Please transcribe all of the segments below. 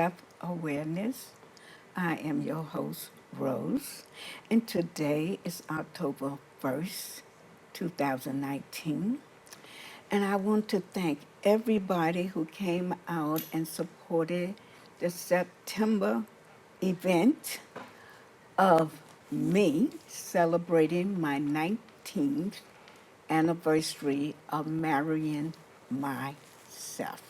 self-awareness. I am your host, Rose, and today is October 1st, 2019. And I want to thank everybody who came out and supported the September event of me celebrating my 19th anniversary of marrying myself.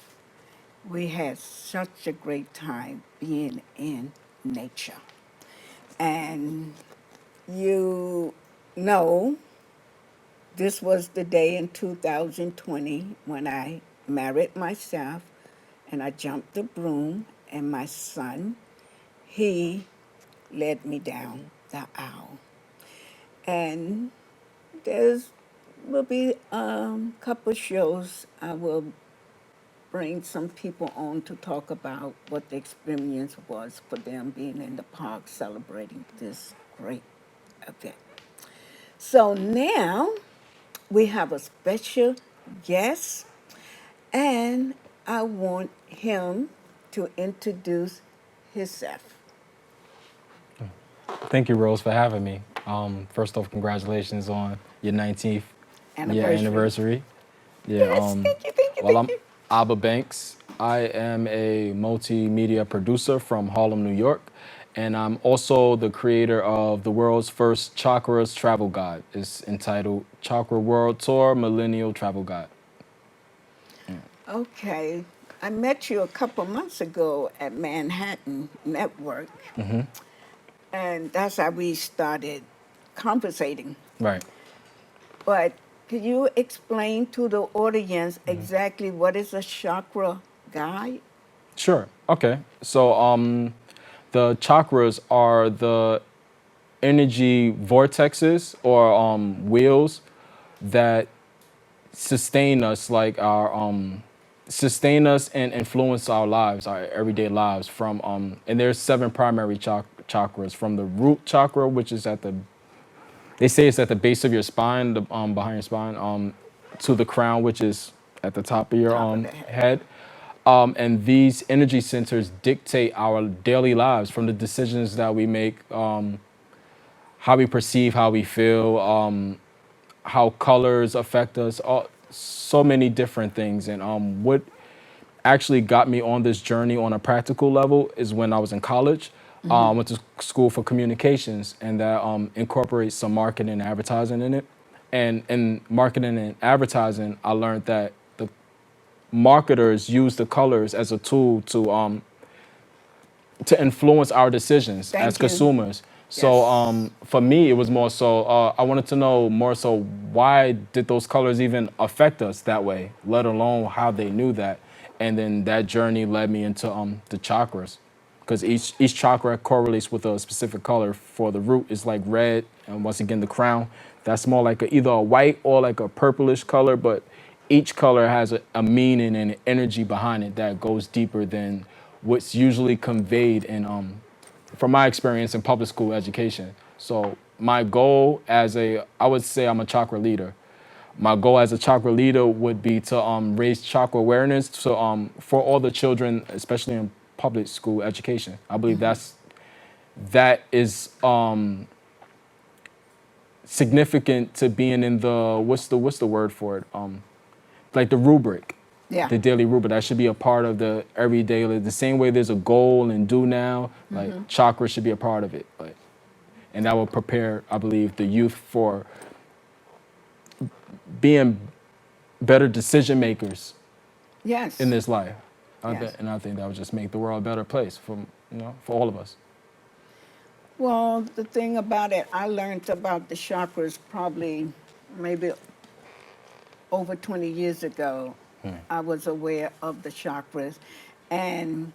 We had such a great time being in nature. And you know, this was the day in 2020 when I married myself and I jumped the broom, and my son, he led me down the aisle. And there's will be a couple shows I will bring some people on to talk about what the experience was for them being in the park celebrating this great event. So now we have a special guest, and I want him to introduce himself. Thank you, Rose, for having me. First off, congratulations on your 19th year anniversary. Yeah. Yes, thank you, thank you, Well, thank I'm you. Abba Banks. I am a multimedia producer from Harlem, New York, and I'm also the creator of the world's first Chakras travel guide. It's entitled Chakra World Tour Millennial Travel Guide. Okay, I met you a couple months ago at Manhattan Network, and that's how we started conversating. Right. But could you explain to the audience exactly what is a chakra guide? Sure. Okay. So, the chakras are the energy vortexes or wheels that sustain us, like our sustain us and influence our lives, our everyday lives. From and there's seven primary chakras. From the root chakra, which is at the they say it's at the base of your spine, the behind your spine, to the crown, which is at the top of your Top of the head. head. And these energy centers dictate our daily lives, from the decisions that we make, how we perceive, how we feel, how colors affect us, so many different things. And what actually got me on this journey on a practical level is when I was in college. I went to school for communications, and that incorporates some marketing and advertising in it. And in marketing and advertising, I learned that the marketers use the colors as a tool to influence our decisions as Thank you. consumers. So Yes. for me, it was more so I wanted to know more so why did those colors even affect us that way, let alone how they knew that. And then that journey led me into the chakras, because each chakra correlates with a specific color. For the root, it's like red, and once again the crown, that's more like either a white or like a purplish color. But each color has a meaning and an energy behind it that goes deeper than what's usually conveyed in from my experience in public school education. So my goal I would say I'm a chakra leader. My goal as a chakra leader would be to raise chakra awareness for all the children, especially in public school education. I believe that is significant to being in the what's the word for it? Like the rubric. Yeah. The daily rubric, that should be a part of the everyday. Like the same way there's a goal and do now, like chakra should be a part of it. Like, and that will prepare, I believe, the youth for being better decision makers Yes. in this life. Yes. And I think that would just make the world a better place for all of us. Well, the thing about it, I learned about the chakras probably maybe over 20 years ago. I was aware of the chakras and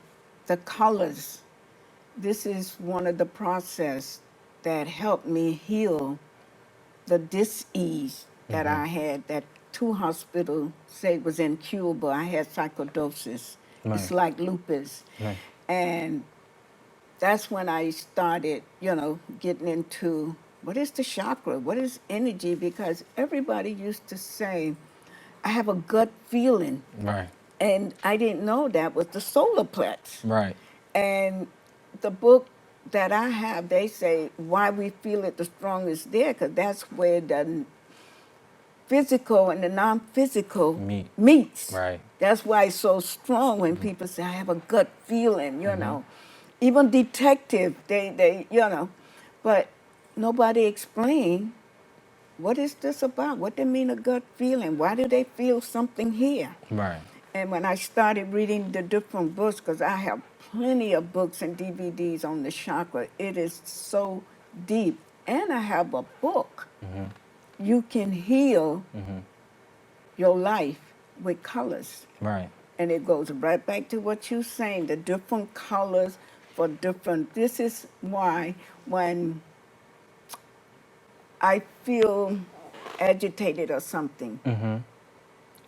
the colors. This is one of the process that helped me heal the dis-ease that I had, that two hospitals say was incurable. I had psychosis. It's Right. like lupus. Right. And that's when I started, getting into what is the chakra? What is energy? Because everybody used to say, I have a gut feeling. Right. And I didn't know that was the solar plex. Right. And the book that I have, they say why we feel it the strongest there, because that's where the physical and the non-physical Meet. meets. Right. That's why it's so strong when people say, I have a gut feeling, you know. Even detective, they you know. But nobody explained, what is this about? What they mean a gut feeling? Why do they feel something here? Right. And when I started reading the different books, because I have plenty of books and DVDs on the chakra, it is so deep. And I have a book. You can heal your life with colors. Right. And it goes right back to what you're saying, the different colors for different. This is why when I feel agitated or something,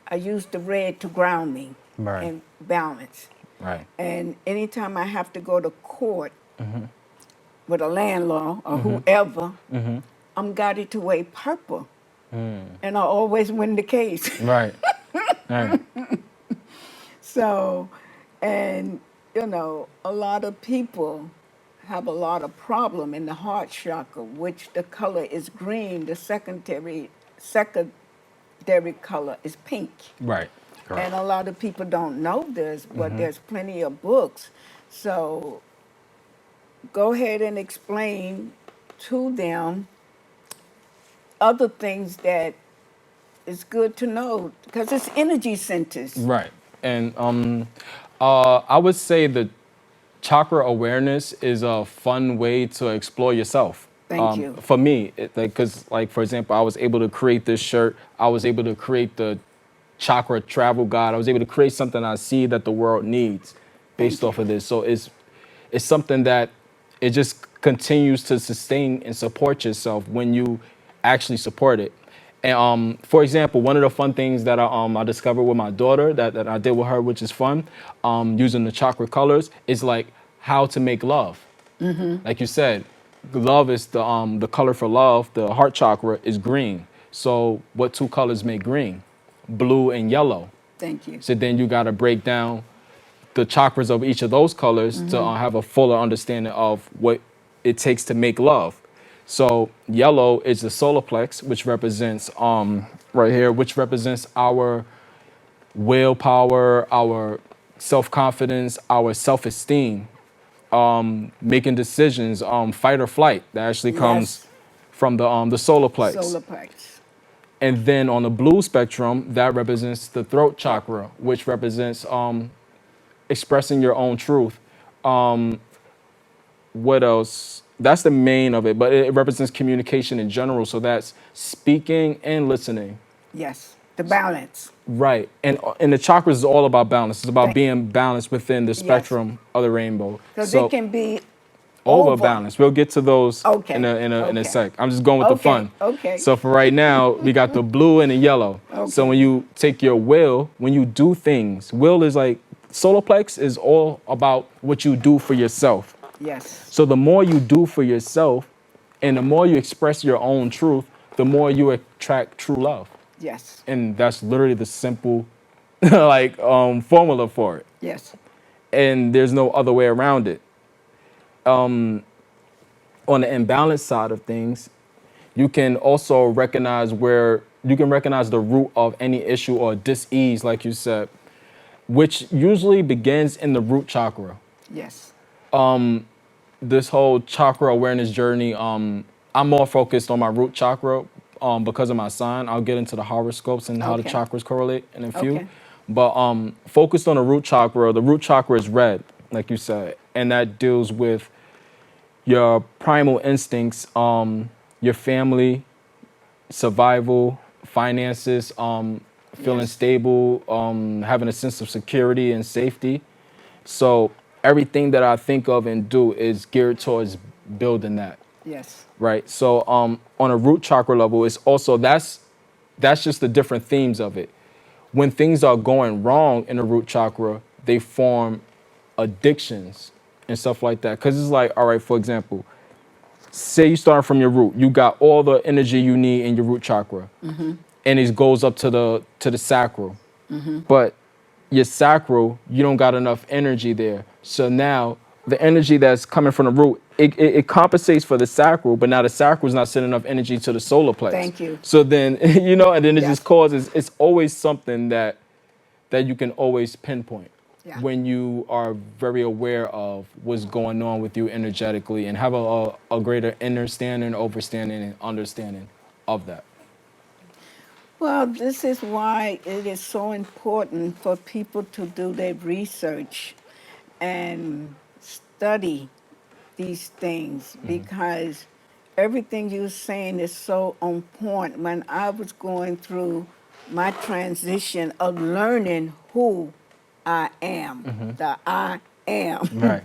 I use the red to ground me Right. and balance. Right. And anytime I have to go to court with a landlord or whoever, I'm guided to wear purple. And I always win the case. Right. Right. So, and you know, a lot of people have a lot of problem in the heart chakra, which the color is green. The secondary color is pink. Right. Correct. And a lot of people don't know this, but there's plenty of books. So go ahead and explain to them other things that is good to know, because it's energy centers. Right. And I would say the chakra awareness is a fun way to explore yourself. Thank you. For me, because like for example, I was able to create this shirt. I was able to create the chakra travel guide. I was able to create something I see that the world needs based off of this. So it's something that it just continues to sustain and support yourself when you actually support it. And for example, one of the fun things that I discovered with my daughter that I did with her, which is fun, using the chakra colors, is like how to make love. Like you said, love is the color for love. The heart chakra is green. So what two colors make green? Blue and yellow. Thank you. So then you got to break down the chakras of each of those colors to have a fuller understanding of what it takes to make love. So yellow is the solar plex, which represents right here, which represents our willpower, our self-confidence, our self-esteem, making decisions, fight or flight. That actually comes Yes. from the solar plex. Solar plex. And then on the blue spectrum, that represents the throat chakra, which represents expressing your own truth. What else? That's the main of it, but it represents communication in general. So that's speaking and listening. Yes. The balance. Right. And the chakras is all about balance. It's about Thank- being balanced within the spectrum of the rainbow. Because So it can be over balance. We'll get to those Okay. in a Okay. sec. I'm just going with the Okay. fun. Okay. So for right now, we got the blue and the yellow. So Okay. when you take your will, when you do things, will is like solar plex is all about what you do for yourself. Yes. So the more you do for yourself and the more you express your own truth, the more you attract true love. Yes. And that's literally the simple formula for it. Yes. And there's no other way around it. On the imbalanced side of things, you can also recognize the root of any issue or dis-ease, like you said, which usually begins in the root chakra. Yes. This whole chakra awareness journey, I'm more focused on my root chakra because of my sign. I'll get into the horoscopes and how the Okay. chakras correlate in a few. Okay. But focused on the root chakra is red, like you said, and that deals with your primal instincts, your family, survival, finances, feeling Yes. stable, having a sense of security and safety. So everything that I think of and do is geared towards building that, Yes. right? So on a root chakra level, it's also that's just the different themes of it. When things are going wrong in the root chakra, they form addictions and stuff like that. Because it's like, all right, for example, say you start from your root, you got all the energy you need in your root chakra, and it goes up to the sacral. But your sacral, you don't got enough energy there. So now the energy that's coming from the root, it compensates for the sacral, but now the sacral is not sending enough energy to the solar plex. Thank you. So then, and then it just Yes. causes, it's always something that you can always pinpoint Yeah. when you are very aware of what's going on with you energetically and have a greater understanding, overstanding, and understanding of that. Well, this is why it is so important for people to do their research and study these things, because everything you're saying is so on point. When I was going through my transition of learning who I am, the I am, Right.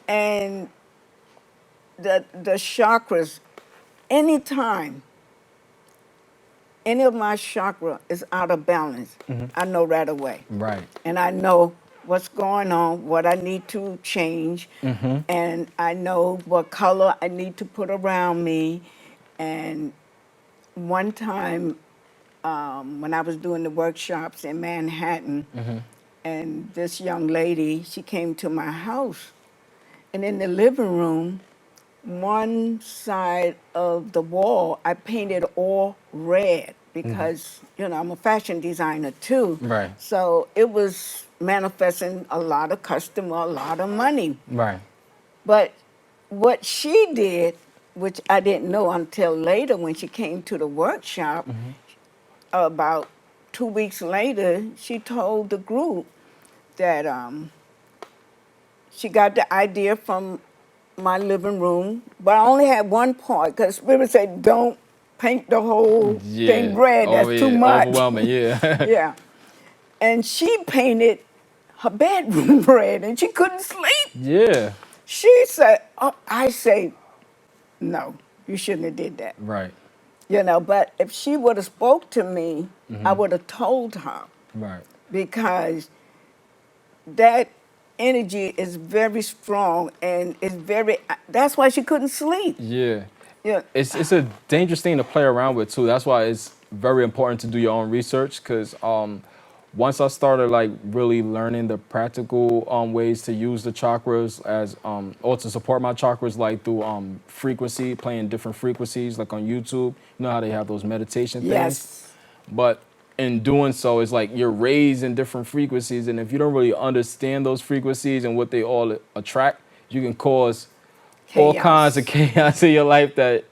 and the chakras, anytime any of my chakra is out of balance, I know right away. Right. And I know what's going on, what I need to change, and I know what color I need to put around me. And one time, when I was doing the workshops in Manhattan, and this young lady, she came to my house, and in the living room, one side of the wall, I painted all red because, I'm a fashion designer too. Right. So it was manifesting a lot of customer, a lot of money. Right. But what she did, which I didn't know until later when she came to the workshop, about 2 weeks later, she told the group that she got the idea from my living room, but I only had one part because Spirit said, don't paint the whole thing red. Oh, That's too yeah. much. Overwhelming. Yeah. Yeah. And she painted her bedroom red and she couldn't sleep. Yeah. She said, I say, no, you shouldn't have did that. Right. But if she would have spoke to me, I would have told her, Right. because that energy is very strong and is very, that's why she couldn't sleep. Yeah. Yeah. It's a dangerous thing to play around with too. That's why it's very important to do your own research, because once I started like really learning the practical ways to use the chakras as or to support my chakras, like through frequency, playing different frequencies, like on YouTube. You know how they have those meditation things? Yes. But in doing so, it's like you're raised in different frequencies, and if you don't really understand those frequencies and what they all attract, you can cause all Chaos. kinds of chaos in your life. That,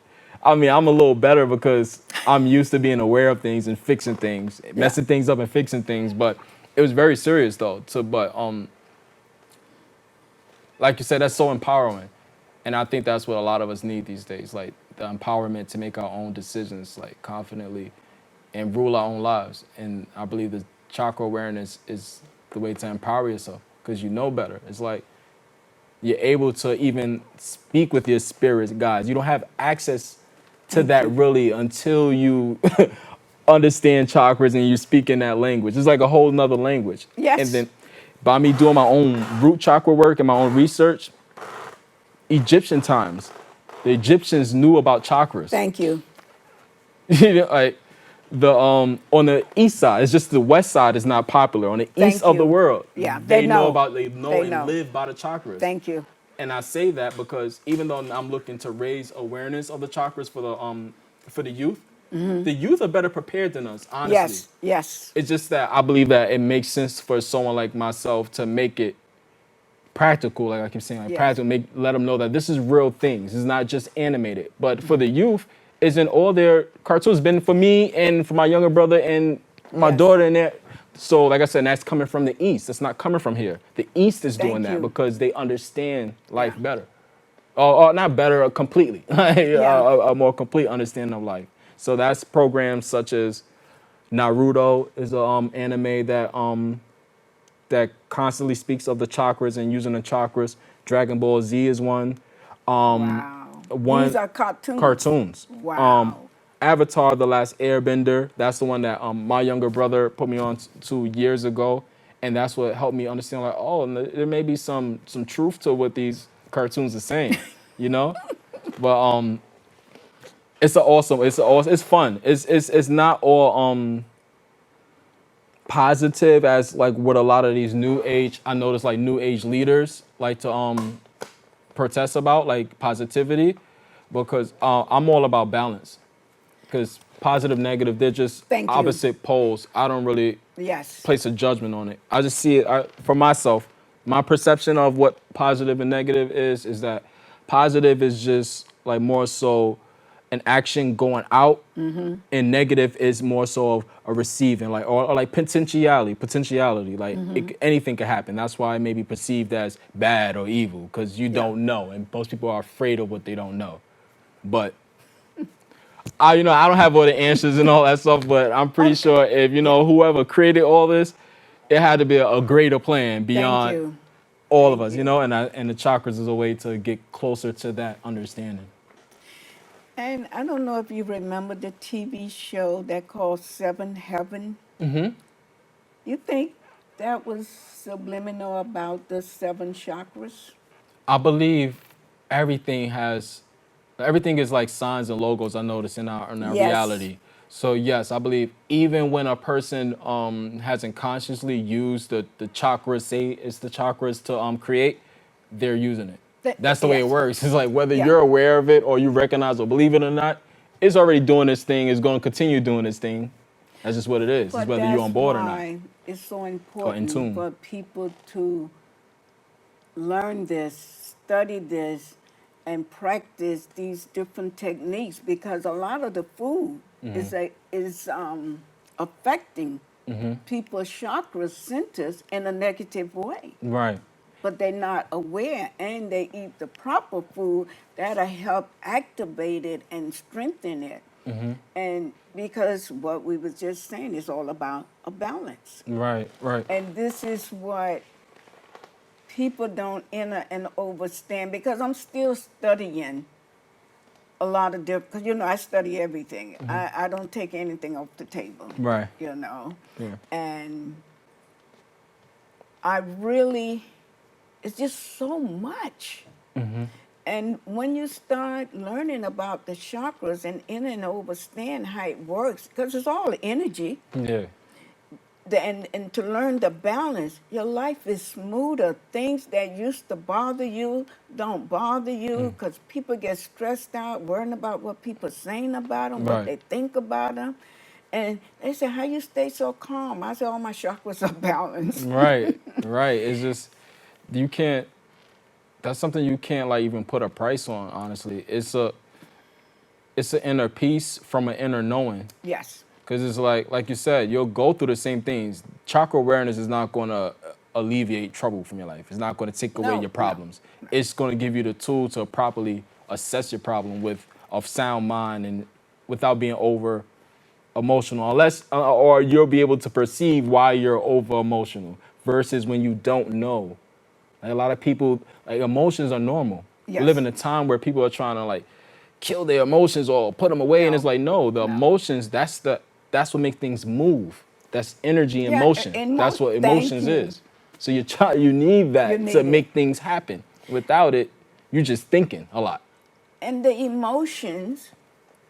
I mean, I'm a little better because I'm used to being aware of things and fixing things, messing things up and fixing things. But it was very serious though. But like you said, that's so empowering, and I think that's what a lot of us need these days, like the empowerment to make our own decisions, like confidently, and rule our own lives. And I believe the chakra awareness is the way to empower yourself, because you know better. It's like you're able to even speak with your spirit guides. You don't have access to that really until you understand chakras and you speak in that language. It's like a whole nother language. Yes. And then by me doing my own root chakra work and my own research, Egyptian times, the Egyptians knew about chakras. Thank you. Like the on the east side, it's just the west side is not popular. On the Thank east of the you. world, Yeah, they they know know. about, they They know. live by the chakras. Thank you. And I say that because even though I'm looking to raise awareness of the chakras for the youth, the youth are better prepared than us, honestly. Yes. Yes. It's just that I believe that it makes sense for someone like myself to make it practical, like I keep saying, like Yes. practical, let them know that this is real things. It's not just animated. But for the youth, it's in all their cartoons. Been for me and for my younger brother and my Yes. daughter and that. So like I said, that's coming from the East. It's not coming from here. The East is doing Thank that you. because they understand life Yeah. better. Or not better, completely. Yeah. A more complete understanding of life. So that's programs such as Naruto is a anime that constantly speaks of the chakras and using the chakras. Dragon Ball Z is one. Wow. One These are cartoons. Cartoons. Wow. Avatar: The Last Airbender. That's the one that my younger brother put me on to years ago, and that's what helped me understand. Like, oh, there may be some truth to what these cartoons are saying, you know. But it's fun. It's not all positive as like what a lot of these new age, I notice like new age leaders like to protest about, like positivity, because I'm all about balance. Because positive, negative, they're just Thank you. opposite poles. I don't really Yes. place a judgment on it. I just see it for myself. My perception of what positive and negative is that positive is just like more so an action going out, and negative is more so of a receiving, like or like potentiality. Like anything could happen. That's why it may be perceived as bad or evil because you Yeah. don't know, and most people are afraid of what they don't know. But I don't have all the answers and all that stuff, but I'm pretty Okay. sure if whoever created all this, it had to be a greater plan Thank beyond you. all of Thank us, you. and the chakras is a way to get closer to that understanding. And I don't know if you remember the TV show that called Seven Heaven. You think that was subliminal about the seven chakras? I believe everything has, everything is like signs and logos. I notice in our Yes. reality. So yes, I believe even when a person hasn't consciously used the chakras, say it's the chakras to create, they're using it. That's the way it Yes. works. It's like whether Yeah. you're aware of it or you recognize or believe it or not, it's already doing its thing. It's going to continue doing its thing. That's just what it is. It's But whether you're that's on board or not, why it's so or in important tune. for people to learn this, study this, and practice these different techniques because a lot of the food is affecting people's chakra centers in a negative way. Right. But they're not aware and they eat the proper food that'll help activate it and strengthen it. And because what we was just saying is all about a balance. Right. Right. And this is what people don't enter and overstand because I'm still studying a lot of different, because I study everything. I don't take anything off the table. Right. Yeah. And I really, it's just so much. And when you start learning about the chakras and in and understand how it works, because it's all energy, Yeah. and to learn the balance, your life is smoother. Things that used to bother you don't bother you because people get stressed out worrying about what people saying about them, what Right. they think about them. And they say, how you stay so calm? I say, all my chakras are balanced. Right. Right. It's just you can't. That's something you can't like even put a price on. Honestly, it's an inner peace from an inner knowing. Yes. Because it's like you said, you'll go through the same things. Chakra awareness is not going to alleviate trouble from your life. It's not going to take away No, your no. problems. It's going to give you the tool to properly assess your problem with a sound mind and without being over emotional, unless or you'll be able to perceive why you're over emotional versus when you don't know. Like a lot of people, like emotions are normal. We live Yes. in a time where people are trying to like kill their emotions or put them away, and it's No. like no, the No. emotions that's what makes things move. That's energy and Yeah, motion. That's what thank emotions you. is. So you need that You to need it. make things happen. Without it, you're just thinking a lot. And the emotions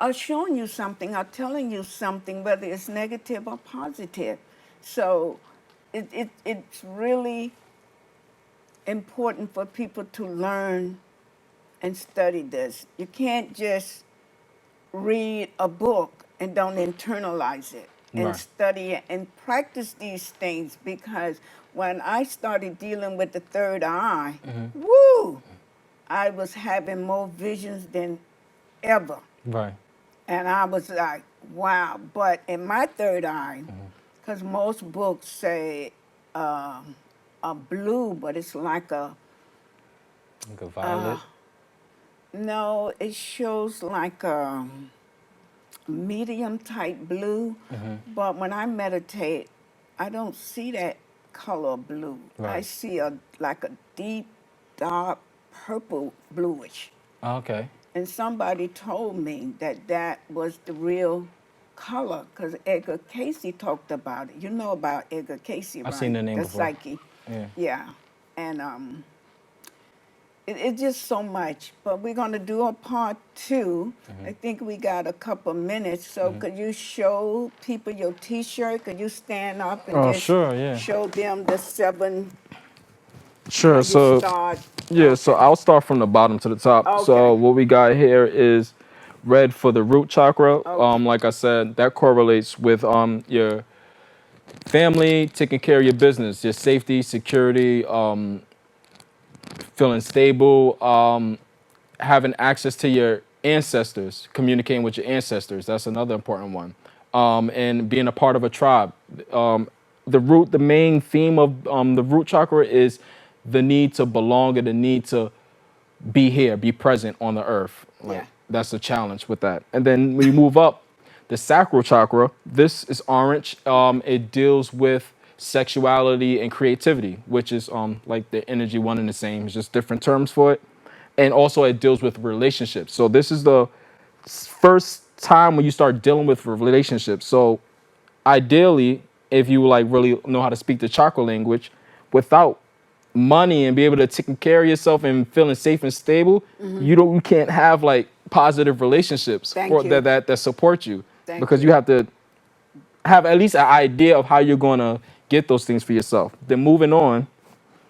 are showing you something, are telling you something, whether it's negative or positive. So it's really important for people to learn and study this. You can't just read a book and don't internalize it and Right. study it and practice these things because when I started dealing with the third eye, woo, I was having more visions than ever. Right. And I was like, wow. But in my third eye, because most books say a blue, but it's like Like a violet. no, it shows like a medium type blue. But when I meditate, I don't see that color blue. I Right. see like a deep, dark purple bluish. Okay. And somebody told me that that was the real color because Edgar Casey talked about it. You know about Edgar Casey, right? I've seen the name The before. psyche. Yeah. Yeah. And it's just so much. But we're going to do a part 2. I think we got a couple minutes. So could you show people your T-shirt? Could you stand up and Oh, just sure, yeah. show them the 7, how Sure. you So, start? yeah, so Okay. I'll start from the bottom to the top. So Okay. what we got here is red for the root chakra. Okay. Like I said, that correlates with your family, taking care of your business, your safety, security, feeling stable, having access to your ancestors, communicating with your ancestors. That's another important one. And being a part of a tribe. The main theme of the root chakra is the need to belong and the need to be here, be present on the earth. Like Yeah. that's a challenge with that. And then when you move up, the sacral chakra, this is orange. It deals with sexuality and creativity, which is like the energy one and the same. It's just different terms for it. And also it deals with relationships. So this is the first time when you start dealing with relationships. So ideally, if you like really know how to speak the chakra language, without money and be able to take care of yourself and feeling safe and stable, you can't have like positive relationships Thank for you. that support you Thank because you. you have to have at least an idea of how you're gonna get those things for yourself. Then moving on,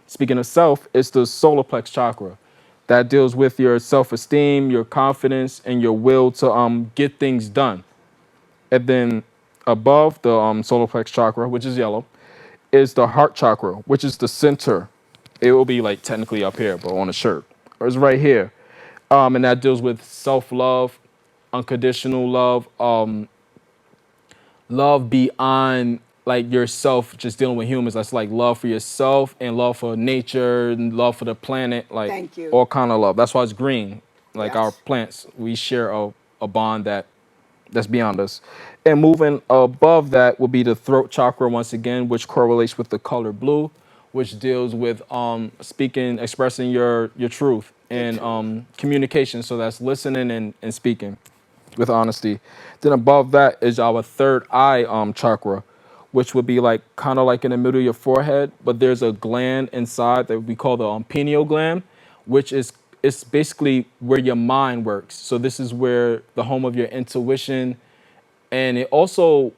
speaking of self, it's the solar plex chakra that deals with your self-esteem, your confidence, and your will to get things done. And then above the solar plex chakra, which is yellow, is the heart chakra, which is the center. It will be like technically up here, but on the shirt. It's right here. And that deals with self-love, unconditional love, love beyond like yourself, just dealing with humans. That's like love for yourself and love for nature and love for the planet, like Thank you. all kind of love. That's why it's green. Like our Yes. plants, we share a bond that's beyond us. And moving above that will be the throat chakra once again, which correlates with the color blue, which deals with speaking, expressing your truth and communication. So that's listening and speaking with honesty. Then above that is our third eye chakra, which would be like kind of like in the middle of your forehead, but there's a gland inside that we call the pineal gland, which is it's basically where your mind works. So this is where the home of your intuition, and it also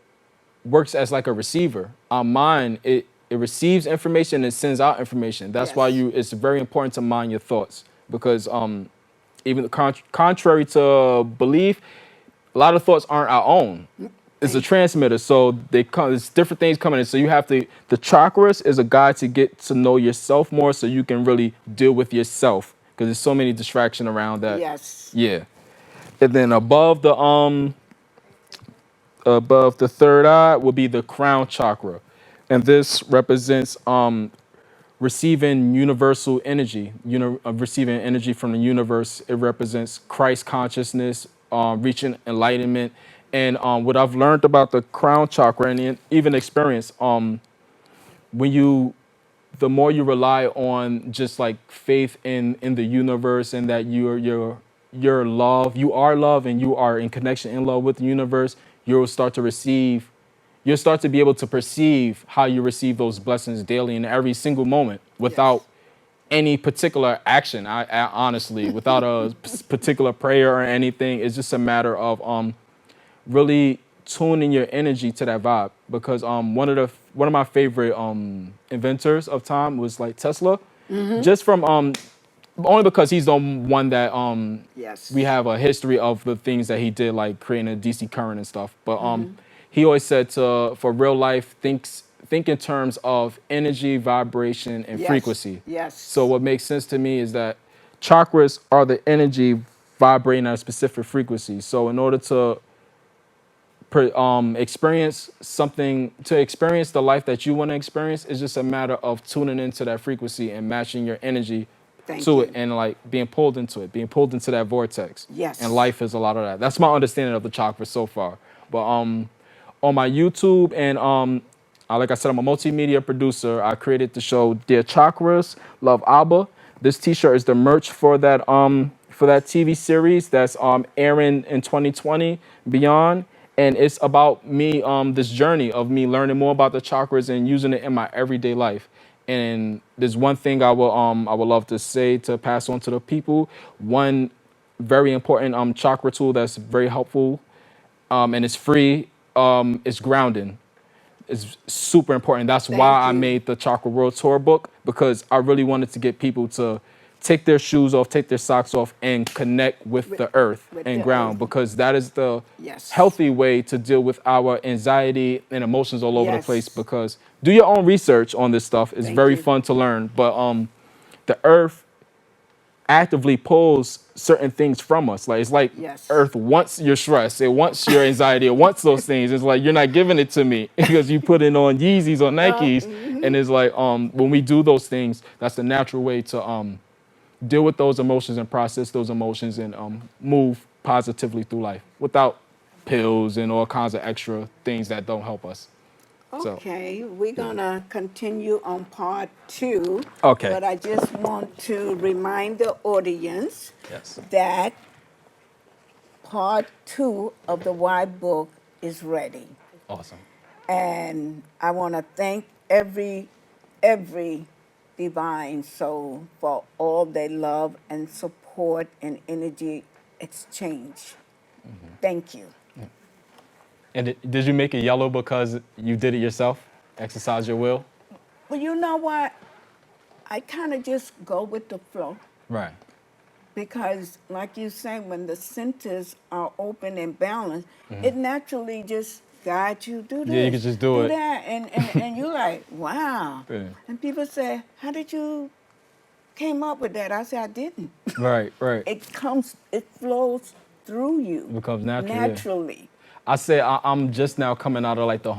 works as like a receiver. Our mind, it receives information and sends out information. That's why Yes. it's very important to mind your thoughts because even contrary to belief, a lot of thoughts aren't our own. It's a transmitter, so they come. There's different things coming in. So you have to. The chakras is a guide to get to know yourself more, so you can really deal with yourself. Because there's so many distractions around that. Yes. Yeah. And then above the third eye will be the crown chakra, and this represents receiving universal energy, receiving energy from the universe. It represents Christ consciousness, reaching enlightenment. And what I've learned about the crown chakra and even experience, when the more you rely on just like faith in the universe and that you're love, you are love and you are in connection in love with the universe, you'll start to be able to perceive how you receive those blessings daily in every single moment without any particular action. I honestly, without a particular prayer or anything, it's just a matter of really tuning your energy to that vibe. Because one of my favorite inventors of time was like Tesla, just from only because he's the one that Yes. we have a history of the things that he did, like creating a DC current and stuff. But he always said for real life, think in terms of energy, vibration, and Yes. frequency. Yes. So what makes sense to me is that chakras are the energy vibrating at a specific frequency. So in order to experience something, to experience the life that you want to experience, is just a matter of tuning into that frequency and matching your energy Thank to you. it, and like being pulled into it, being pulled into that vortex. Yes. And life is a lot of that. That's my understanding of the chakra so far. But on my YouTube and like I said, I'm a multimedia producer. I created the show Dear Chakras, Love Abba. This T-shirt is the merch for that TV series that's airing in 2020 beyond. And it's about me, this journey of me learning more about the chakras and using it in my everyday life. And there's one thing I would love to say to pass on to the people. One very important chakra tool that's very helpful, and it's free. Is grounding. Is super important. That's why Thank I you. made the Chakra World Tour book, because I really wanted to get people to take their shoes off, take their socks off, and connect with the earth with and the ground, earth. because that is the Yes. healthy way to deal with our anxiety and emotions all over the place. Yes. Because do your own research on this stuff. It's Thank very you. fun to learn. But the earth actively pulls certain things from us. Like, it's like Yes. earth wants your stress, it wants your anxiety, it wants those things. It's like, you're not giving it to me because you put it on Yeezys or Nikes. And it's like, when we do those things, that's the natural way to deal with those emotions and process those emotions, and move positively through life without pills and all kinds of extra things that don't help us. So, Okay, we're gonna continue on part 2. Okay. But I just want to remind the audience Yes. that part 2 of the Why book is ready. Awesome. And I want to thank every divine soul for all their love and support and energy exchange. Thank you. And did you make it yellow because you did it yourself? Exercise your will? Well, you know what? I kind of just go with the flow Right. because, like you say, when the centers are open and balanced, it naturally just guides you. Do this. Yeah, you can just do it. that, and you're like, wow. Yeah. And people say, "How did you came up with that?" I said, "I didn't." Right, right. It flows through you. It becomes natural, yeah. Naturally. I say I'm just now coming out of like the